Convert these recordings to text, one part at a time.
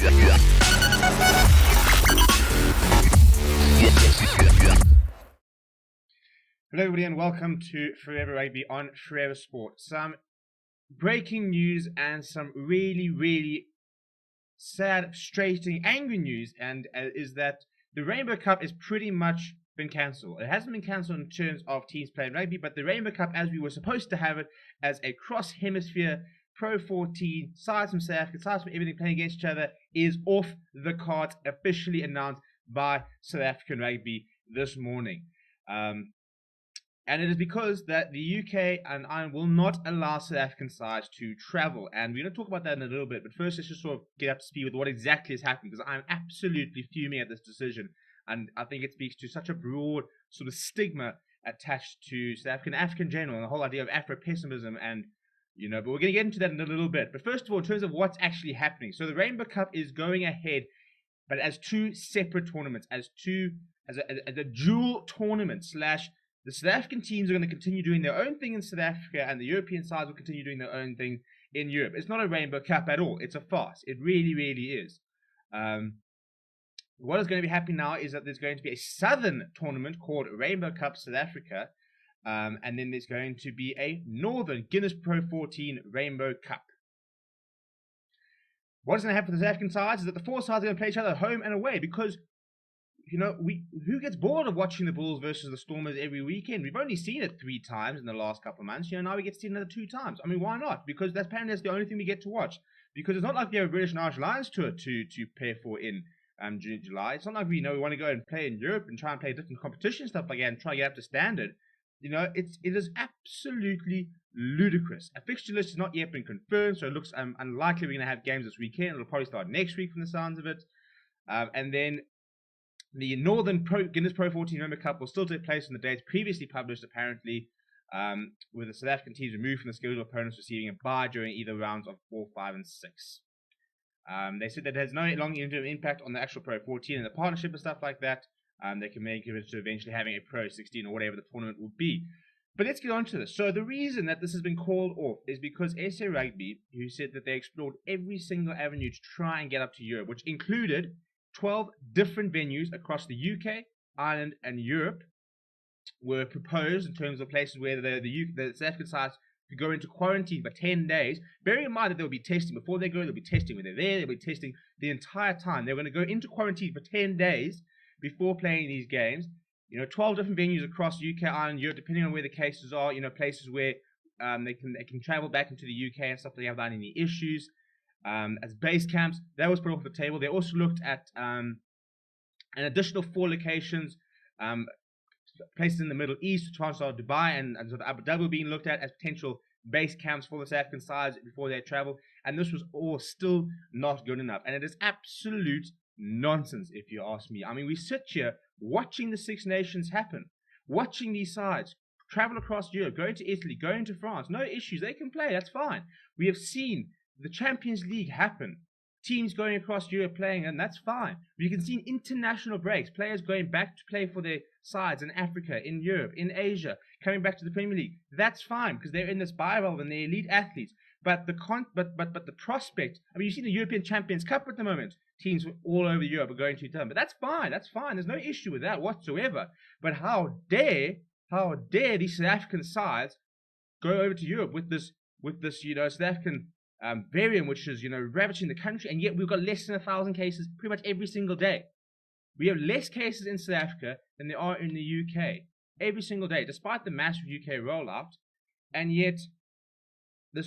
Hello everybody and welcome to Forever Rugby on Forever Sport. Some breaking news and some really sad, frustrating, angry news is that the Rainbow Cup is pretty much been cancelled. It hasn't been cancelled in terms of teams playing rugby, but the Rainbow Cup, as we were supposed to have it as a cross-hemisphere Pro 14, sides from South Africa, sides from everything playing against each other, is off the cards, officially announced by South African Rugby this morning. And it is because that the UK and Ireland will not allow South African sides to travel. And we're going to talk about that in a little bit. But first, let's just sort of get up to speed with what exactly is happening, because I'm absolutely fuming at this decision. And I think it speaks to such a broad sort of stigma attached to South African, African in general, and the whole idea of Afro-pessimism. And, but we're going to get into that in a little bit. But first of all, in terms of what's actually happening. So the Rainbow Cup is going ahead, but as two separate tournaments, as a dual tournament / the South African teams are going to continue doing their own thing in South Africa, and the European sides will continue doing their own thing in Europe. It's not a Rainbow Cup at all. It's a farce. It really is. What is going to be happening now is that there's going to be a southern tournament called Rainbow Cup South Africa, and then there's going to be a northern Guinness Pro 14 Rainbow Cup. What is going to happen for the South African sides is that the four sides are going to play each other home and away, because who gets bored of watching the Bulls versus the Stormers every weekend? We've only seen it 3 times in the last couple of months. Now we get to see it another 2 times. I mean, why not? Because apparently that's the only thing we get to watch. Because it's not like we have a British and Irish Lions tour to prepare for in June, July. It's not like we want to go and play in Europe and try and play different competition stuff like that and try to get up to standard. It is absolutely ludicrous. A fixture list has not yet been confirmed, so it looks unlikely we're going to have games this weekend. It'll probably start next week from the sounds of it. And then the Northern Guinness Pro 14 Rainbow Cup will still take place on the dates previously published, apparently, with the South African teams removed from the scheduled opponents receiving a bye during either rounds of 4, 5, and 6. They said that it has no long-term impact on the actual Pro 14 and the partnership and stuff like that. They can make it to eventually having a Pro 16 or whatever the tournament will be. But let's get on to this. So the reason that this has been called off is because SA Rugby, who said that they explored every single avenue to try and get up to Europe, which included 12 different venues across the UK, Ireland, and Europe were proposed in terms of places where the South African sides could go into quarantine for 10 days. Bearing in mind that they'll be testing before they go, they'll be testing when they're there, they'll be testing the entire time. They're going to go into quarantine for 10 days before playing these games. 12 different venues across UK, Ireland, Europe, depending on where the cases are. Places where they can travel back into the UK and stuff like that without any issues. As base camps, that was put off the table. They also looked at an additional 4 locations, places in the Middle East, Transvaal, Dubai, and sort of Abu Dhabi being looked at as potential base camps for the South African sides before they travel. And this was all still not good enough. And it is absolute nonsense, if you ask me. I mean, we sit here watching the Six Nations happen, watching these sides travel across Europe, going to Italy, going to France. No issues. They can play. That's fine. We have seen the Champions League happen. Teams going across Europe playing, and that's fine. You can see international breaks, players going back to play for their sides in Africa, in Europe, in Asia, coming back to the Premier League. That's fine because they're in this bivalve and they're elite athletes. But the prospect, I mean, you see the European Champions Cup at the moment. Teams all over Europe are going to turn, but that's fine. That's fine. There's no issue with that whatsoever. But how dare these South African sides go over to Europe with this South African variant, which is, ravaging the country, and yet we've got less than 1,000 cases pretty much every single day. We have less cases in South Africa than there are in the UK every single day, despite the massive UK rollout, and yet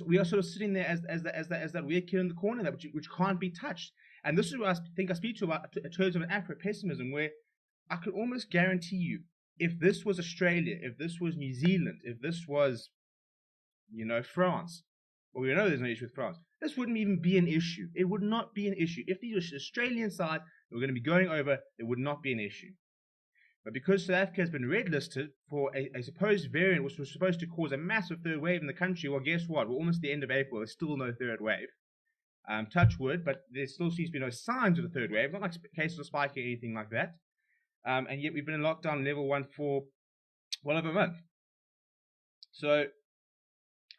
we are sort of sitting there as that weird kid in the corner which can't be touched. And this is what I think I speak to about in terms of an Afro-pessimism, where I could almost guarantee you, if this was Australia, if this was New Zealand, if this was, France, well, we know there's no issue with France, this wouldn't even be an issue. It would not be an issue. If these were Australian sides that were going to be going over, it would not be an issue. But because South Africa has been red listed for a supposed variant which was supposed to cause a massive third wave in the country, well, guess what? We're almost at the end of April. There's still no third wave. Touch wood, but there still seems to be no signs of the third wave. Not like cases of spiking or anything like that. And yet we've been in lockdown level 1 for well over a month. So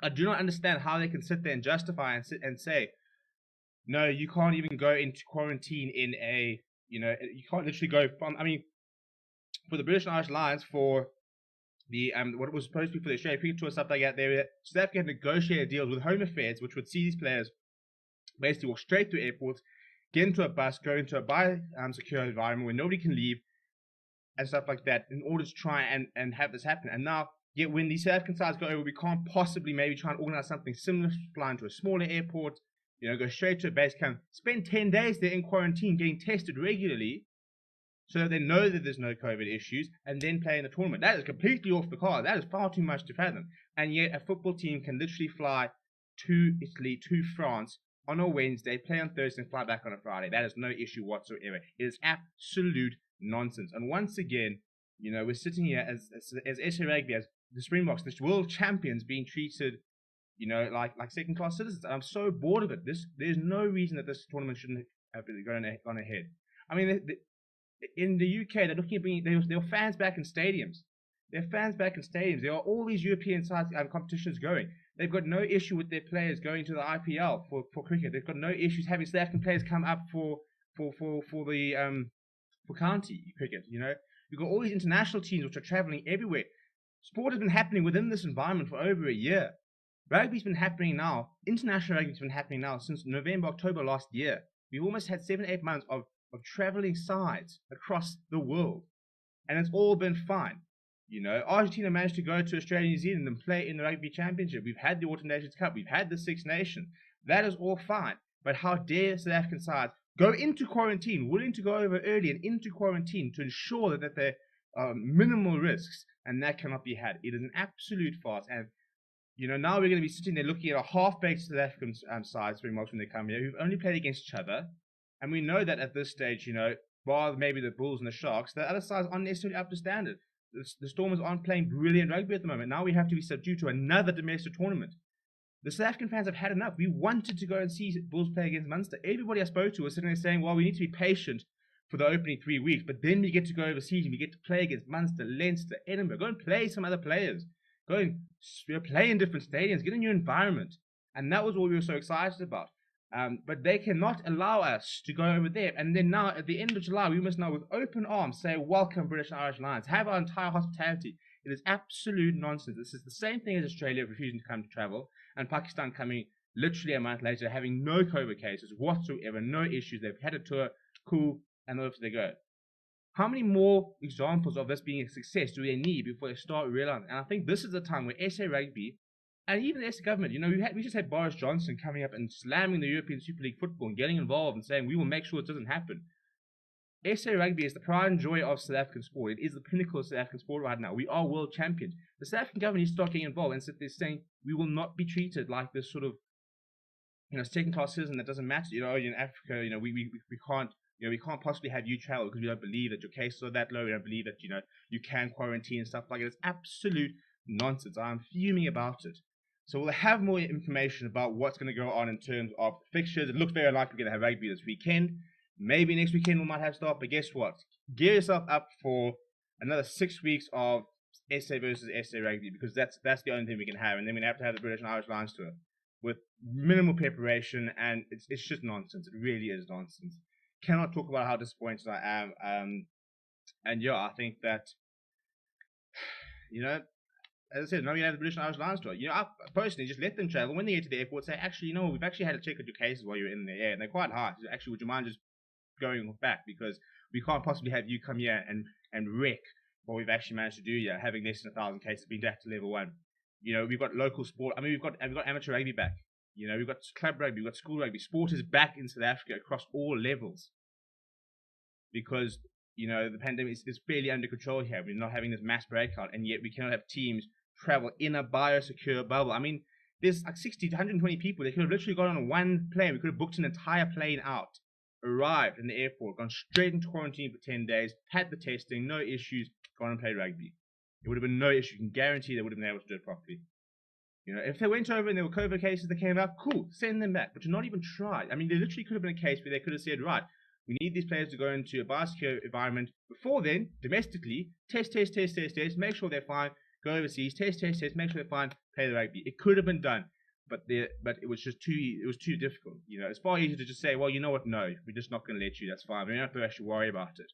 I do not understand how they can sit there and justify and say, No, you can't even go into quarantine in a, you can't literally go from, I mean, for the British and Irish Lions, for the what was supposed to be for the Australian cricket tour, stuff like that, South Africa had negotiated deals with Home Affairs, which would see these players basically walk straight through airports, get into a bus, go into a secure environment where nobody can leave, and stuff like that, in order to try and have this happen. And now, yet when these South African sides go over, we can't possibly maybe try and organize something similar, fly into a smaller airport, go straight to a base camp, spend 10 days there in quarantine, getting tested regularly, so that they know that there's no COVID issues, and then play in the tournament. That is completely off the card. That is far too much to fathom. And yet, a football team can literally fly to Italy, to France, on a Wednesday, play on Thursday, and fly back on a Friday. That is no issue whatsoever. It is absolute nonsense. And once again, we're sitting here as SA Rugby, as the Springboks, the world champions, being treated, like second-class citizens. And I'm so bored of it. There's no reason that this tournament shouldn't have gone ahead. I mean, in the UK, they're looking at there are fans back in stadiums. There are fans back in stadiums. There are all these European competitions going. They've got no issue with their players going to the IPL for cricket. They've got no issues having South African players come up for county cricket. You've got all these international teams which are traveling everywhere. Sport has been happening within this environment for over a year. Rugby's been happening now. International rugby's been happening now since November, October last year. We've almost had 7-8 months of traveling sides across the world, and it's all been fine. Argentina managed to go to Australia and New Zealand and play in the Rugby Championship. We've had the Autumn Nations Cup. We've had the Six Nations. That is all fine. But how dare South African sides go into quarantine, willing to go over early and into quarantine to ensure that there are minimal risks, and that cannot be had. It is an absolute farce. And, now we're going to be sitting there looking at a half-baked South African sides very much when they come here, who've only played against each other. And we know that at this stage, bar maybe the Bulls and the Sharks, the other sides aren't necessarily up to standard. The Stormers aren't playing brilliant rugby at the moment. Now we have to be subdued to another domestic tournament. The South African fans have had enough. We wanted to go and see Bulls play against Munster. Everybody I spoke to was sitting there saying, well, we need to be patient for the opening 3 weeks, but then we get to go overseas and we get to play against Munster, Leinster, Edinburgh. Go and play some other players. Go and play in different stadiums. Get a new environment. And that was what we were so excited about. But they cannot allow us to go over there. And then now, at the end of July, we must now, with open arms, say, welcome, British and Irish Lions. Have our entire hospitality. It is absolute nonsense. This is the same thing as Australia refusing to come to travel, and Pakistan coming literally a month later, having no COVID cases whatsoever, no issues. They've had a tour, cool, and off they go. How many more examples of this being a success do they need before they start realizing? And I think this is the time where SA Rugby, and even the SA government, we just had Boris Johnson coming up and slamming the European Super League football and getting involved and saying, we will make sure it doesn't happen. SA Rugby is the pride and joy of South African sport. It is the pinnacle of South African sport right now. We are world champions. The South African government needs to start getting involved and sit there saying, we will not be treated like this sort of, second-class citizen that doesn't matter. In Africa, we can't, we can't possibly have you travel because we don't believe that your cases are that low. We don't believe that, you can quarantine and stuff like that. It's absolute nonsense. I'm fuming about it. So we'll have more information about what's going to go on in terms of fixtures. It looks very likely we're going to have rugby this weekend. Maybe next weekend we might have start, but guess what? Gear yourself up for another 6 weeks of SA versus SA rugby, because that's the only thing we can have. And then we have to have the British and Irish Lions tour with minimal preparation, and it's just nonsense. It really is nonsense. Cannot talk about how disappointed I am. And yeah, I think that, as I said, now we have the British and Irish Lions tour. I personally just let them travel. When they get to the airport, say, actually, we've actually had to check out your cases while you're in the air, and they're quite high. So actually, would you mind just going back, because we can't possibly have you come here and wreck what we've actually managed to do here, having less than 1,000 cases, being back to level 1. We've got local sport. I mean, we've got amateur rugby back. We've got club rugby, we've got school rugby. Sport is back in South Africa across all levels, because the pandemic is barely under control here. We're not having this mass breakout, and yet we cannot have teams travel in a biosecure bubble. I mean, there's like 60 to 120 people. They could have literally gone on one plane. We could have booked an entire plane out, arrived in the airport, gone straight into quarantine for 10 days, had the testing, no issues, gone and played rugby. It would have been no issue. You can guarantee they would have been able to do it properly. If they went over and there were COVID cases that came up, cool, send them back. But to not even try. I mean, there literally could have been a case where they could have said, right, we need these players to go into a biosecure environment. Before then, domestically, test, make sure they're fine. Go overseas, test, make sure they're fine, play the rugby. It could have been done. but it was just too difficult. It's far easier to just say, well, you know what, no, we're just not going to let you. That's fine. We don't have to actually worry about it.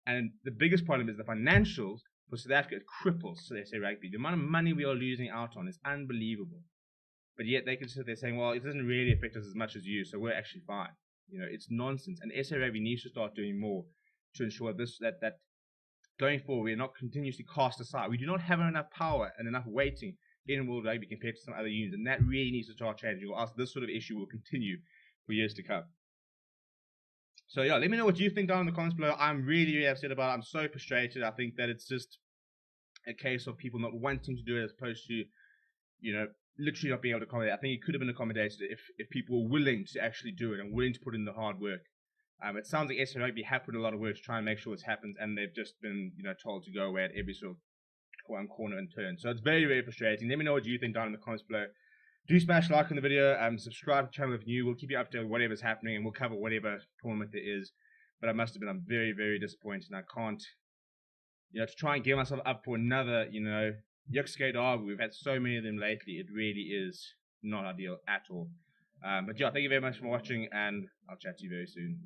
And the biggest problem is the financials for South Africa. It cripples SA Rugby. The amount of money we are losing out on is unbelievable. But yet they can sit there saying, well, it doesn't really affect us as much as you, so we're actually fine. It's nonsense. And SA Rugby needs to start doing more to ensure that going forward, we are not continuously cast aside. We do not have enough power and enough weighting in World Rugby compared to some other unions, and that really needs to start changing, or else this sort of issue will continue for years to come. So yeah, let me know what you think down in the comments below. I'm really, really upset about it. I'm so frustrated. I think that it's just a case of people not wanting to do it as opposed to, literally not being able to accommodate. I think it could have been accommodated if people were willing to actually do it and willing to put in the hard work. It sounds like SA Rugby have put in a lot of work to try and make sure this happens, and they've just been, told to go away at every sort of corner and turn. So it's very, very frustrating. Let me know what you think down in the comments below. Do smash like on the video, subscribe to the channel if you're new. We'll keep you updated with whatever's happening, and we'll cover whatever tournament there is. But I must admit, I'm very, very disappointed, and I can't, to try and get myself up for another, Yuxkate derby. We've had so many of them lately. It really is not ideal at all. But yeah, thank you very much for watching, and I'll chat to you very soon.